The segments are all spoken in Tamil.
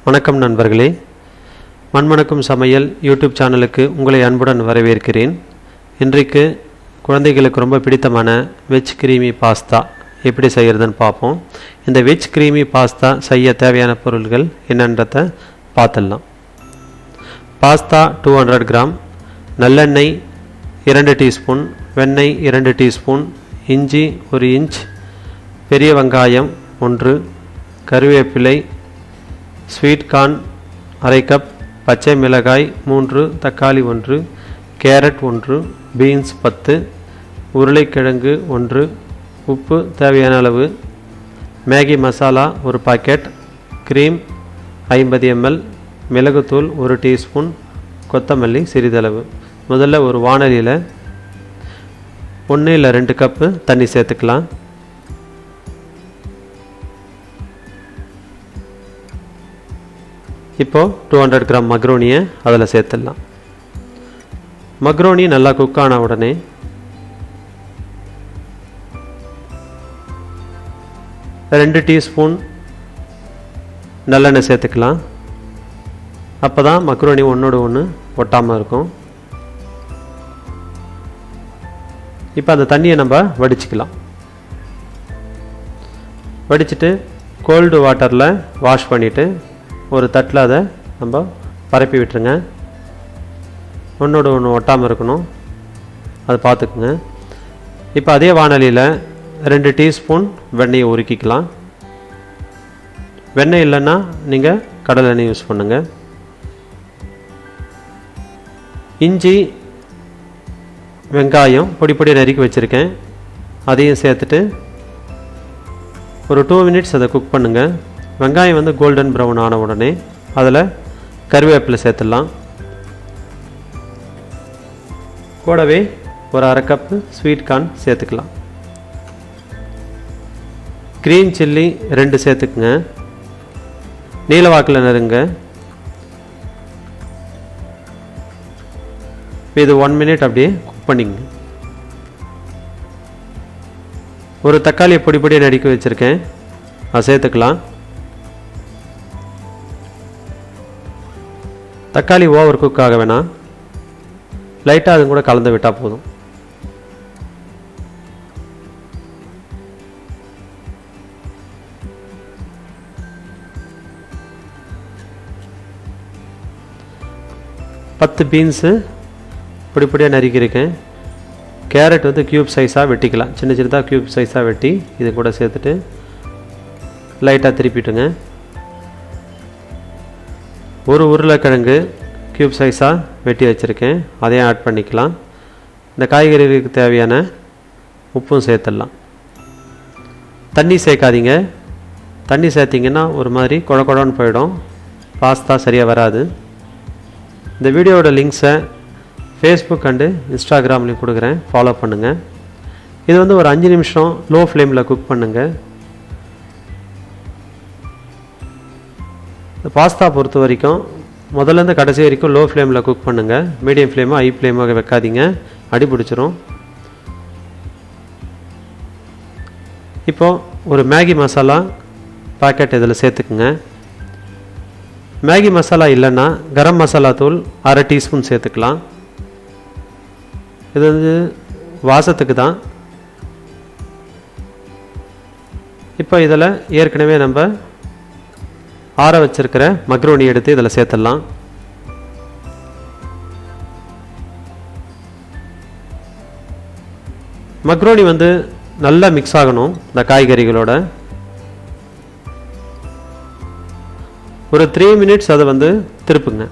வணக்கம் நண்பர்களே, மண்மணக்கும் சமையல் யூடியூப் சேனலுக்கு உங்களை அன்புடன் வரவேற்கிறேன். இன்றைக்கு குழந்தைகளுக்கு ரொம்ப பிடித்தமான வெஜ் கிரீமி பாஸ்தா எப்படி செய்கிறதுன்னு பார்ப்போம். இந்த வெஜ் கிரீமி பாஸ்தா செய்ய தேவையான பொருட்கள் என்னன்றதை பார்த்துடலாம். பாஸ்தா 200 கிராம், நல்லெண்ணெய் 2 டீஸ்பூன், வெண்ணெய் 2 டீஸ்பூன், இஞ்சி 1 இன்ச், பெரிய வெங்காயம் 1, கருவேப்பிலை, ஸ்வீட் கார்ன் அரை கப், பச்சை மிளகாய் 3, தக்காளி 1, கேரட் 1, பீன்ஸ் 10, உருளைக்கிழங்கு 1, உப்பு தேவையான அளவு, Maggi masala 1 packet, cream 50 ml, மிளகுத்தூள் 1 டீஸ்பூன், கொத்தமல்லி சிறிதளவு. முதல்ல ஒரு வாணலியில் 1 இல்லை 2 கப்பு தண்ணி சேர்த்துக்கலாம். இப்போது 200 கிராம் மக்ரோனியை அதில் சேர்த்துடலாம். மக்ரோனி நல்லா குக் ஆன உடனே ரெண்டு டீஸ்பூன் நல்லெண்ணெய் சேர்த்துக்கலாம். அப்போ தான் மக்ரோனி ஒன்றோடு ஒன்று ஒட்டாமல் இருக்கும். இப்போ அந்த தண்ணியை நம்ம வடிச்சிக்கலாம். வடிச்சிட்டு கோல்டு வாட்டரில் வாஷ் பண்ணிவிட்டு ஒரு தட்டில் அதை நம்ம பரப்பி விட்டுருங்க. ஒன்றோடு ஒன்று ஒட்டாமல் இருக்கணும், அதை பார்த்துக்குங்க. இப்போ அதே வாணலியில் 2 டீஸ்பூன் வெண்ணெயை உருக்கிக்கலாம். வெண்ணெய் இல்லைன்னா நீங்கள் கடலை எண்ணெய் யூஸ் பண்ணுங்கள். இஞ்சி வெங்காயம் பொடி பொடி நறுக்கி வச்சுருக்கேன், அதையும் சேர்த்துட்டு ஒரு 2 மினிட்ஸ் அதை குக் பண்ணுங்கள். வெங்காயம் கோல்டன் ப்ரௌன் ஆன உடனே அதில் கருவேப்பிலை சேர்த்துடலாம். கூடவே ஒரு அரை கப்பு ஸ்வீட் கார்ன் சேர்த்துக்கலாம். க்ரீன் சில்லி 2 சேர்த்துக்குங்க, நீலவாக்கில் நறுங்க. இது 1 மினிட் அப்படியே குக் பண்ணிங்க. ஒரு தக்காளியை பொடி பொடியாக நறுக்கி வச்சுருக்கேன், அதை சேர்த்துக்கலாம். தக்காளி ஓவர் குக் ஆக வேணாம், லைட்டாக அது கூட கலந்து விட்டால் போதும். பத்து பீன்ஸு பொடி பொடியாக நறுக்கியிருக்கேன். கேரட் க்யூப் சைஸாக வெட்டிக்கலாம், சின்ன சின்னதாக க்யூப் சைஸாக வெட்டி இது கூட சேர்த்துட்டு லைட்டாக திருப்பிட்டுங்க. ஒரு உருளைக்கிழங்கு க்யூப் சைஸாக வெட்டி வச்சுருக்கேன், அதையும் ஆட் பண்ணிக்கலாம். இந்த காய்கறிகளுக்கு தேவையான உப்பும் சேர்த்துடலாம். தண்ணி சேர்க்காதீங்க, தண்ணி சேர்த்திங்கன்னா ஒரு மாதிரி குழ குழன்னு போயிடும், பாஸ்தா சரியாக வராது. இந்த வீடியோவோட லிங்க்ஸை ஃபேஸ்புக் அண்டு இன்ஸ்டாகிராம்லேயும் கொடுக்குறேன், ஃபாலோ பண்ணுங்கள். இது ஒரு 5 நிமிஷம் லோ ஃப்ளேமில் குக் பண்ணுங்கள். இந்த பாஸ்தா பொறுத்த வரைக்கும் முதல்லேருந்து கடைசி வரைக்கும் லோ ஃப்ளேமில் குக் பண்ணுங்கள். மீடியம் ஃப்ளேமோ ஹை ஃப்ளேமாக வைக்காதீங்க, அடி பிடிச்சிரும். இப்போது ஒரு மேகி மசாலா பாக்கெட் இதில் சேர்த்துக்குங்க. மேகி மசாலா இல்லைன்னா கரம் மசாலா தூள் அரை டீஸ்பூன் சேர்த்துக்கலாம். இது வாசத்துக்கு தான். இப்போ இதில் ஏற்கனவே நம்ம ஆற வச்சிருக்கிற மக்ரோனி எடுத்து இதில் சேர்த்துடலாம். மக்ரோனி நல்லா மிக்ஸ் ஆகணும் இந்த காய்கறிகளோட. ஒரு 3 மினிட்ஸ் அதை திருப்புங்க.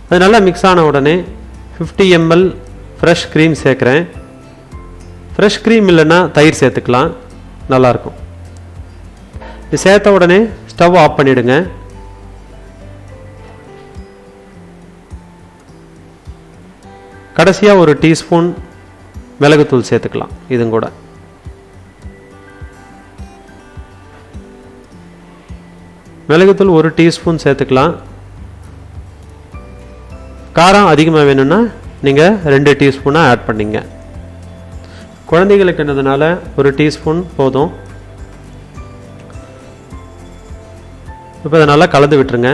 அது நல்லா மிக்ஸ் ஆன உடனே 50 ml ஃப்ரெஷ் க்ரீம் சேர்க்குறேன். ஃப்ரெஷ் க்ரீம் இல்லைன்னா தயிர் சேர்த்துக்கலாம், நல்லாயிருக்கும். இது சேர்த்த உடனே ஸ்டவ் ஆஃப் பண்ணிவிடுங்க. கடைசியாக ஒரு டீஸ்பூன் மிளகுத்தூள் சேர்த்துக்கலாம். இதுவும் கூட மிளகுத்தூள் 1 டீஸ்பூன் சேர்த்துக்கலாம். காரம் அதிகமாக வேணும்னா நீங்கள் 2 டீஸ்பூனாக ஆட் பண்ணிங்க. குழந்தைகளுக்கு என்னதுனால 1 டீஸ்பூன் போதும். இப்போ இதை நல்லா கலந்து விட்டுருங்க.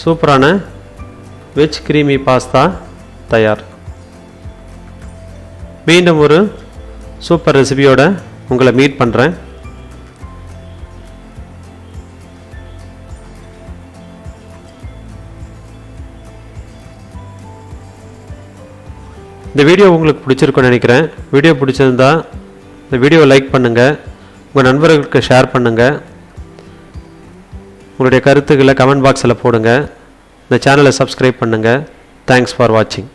சூப்பரான வெஜ் கிரீமி பாஸ்தா தயார். மீண்டும் ஒரு சூப்பர் ரெசிபியோட உங்களை மீட் பண்ணுறேன். இந்த வீடியோ உங்களுக்கு பிடிச்சிருக்குன்னு நினைக்கிறேன். வீடியோ பிடிச்சிருந்தா இந்த வீடியோவை லைக் பண்ணுங்கள், உங்கள் நண்பர்களுக்கு ஷேர் பண்ணுங்கள், உங்களுடைய கருத்துக்களை கமெண்ட் பாக்ஸில் போடுங்க. இந்த சேனலை சப்ஸ்கிரைப் பண்ணுங்கள். தேங்க்ஸ் ஃபார் வாட்சிங்.